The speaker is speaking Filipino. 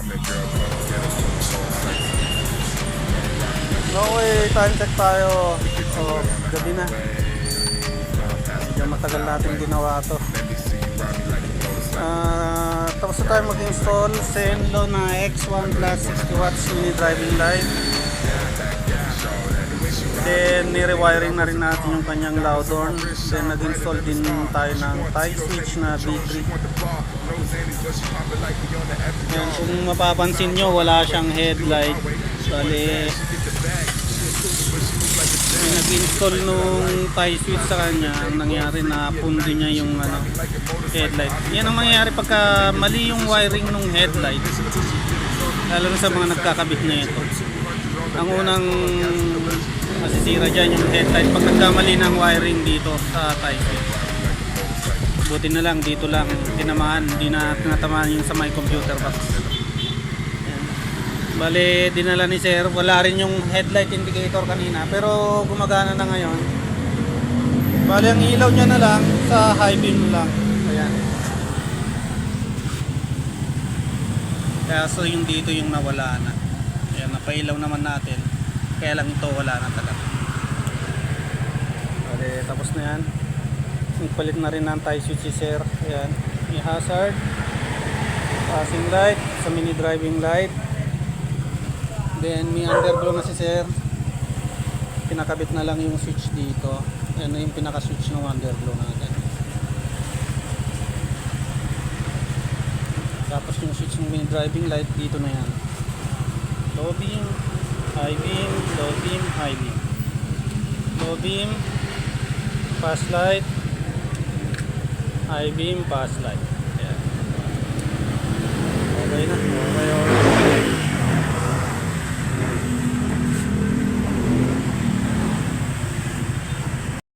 Okay, time check tayo. So, gabi na. Medyo matagal natin ginawa to. Tapos na tayo mag-install Zenlo na X1 plus 60 watts mini driving light. Then nirewiring na rin natin yung kanyang loud horn. Then nag-install din tayo ng tie switch na B3. Yan, kung mapapansin nyo, wala siyang headlight. Bali, nag-install nung tie switch sa kanya, ang nangyari na pundi niya yung headlight. Yan ang mangyayari pagka mali yung wiring ng headlight, lalo na sa mga nagkakabit na ito. Ang unang masisira dyan yung headlight pag nagkamali ng wiring dito sa tie switch. Buti na lang dito lang tinamaan, hindi na tinatamaan yung sa my computer box. Bale, dinala ni sir, wala rin yung headlight indicator kanina, pero gumagana na ngayon. Bale, ang ilaw niya na lang sa high beam lang. Ayan. Kaya so yung dito yung nawala na. Ayan, napailaw naman natin. Kaya lang ito wala na talaga. Bale, tapos na yan. Nagpalit na rin ng tie switch si sir. Ayan, may hazard, passing light, sa mini driving light. Then may underglow na si sir. Pinakabit na lang yung switch dito. Yan na yung pinaka-switch ng underglow natin. Tapos yung switch ng mini driving light dito na yan. Low beam, high beam, low beam, high beam. Low beam, fast light, high beam, fast light. Yan. Okay na.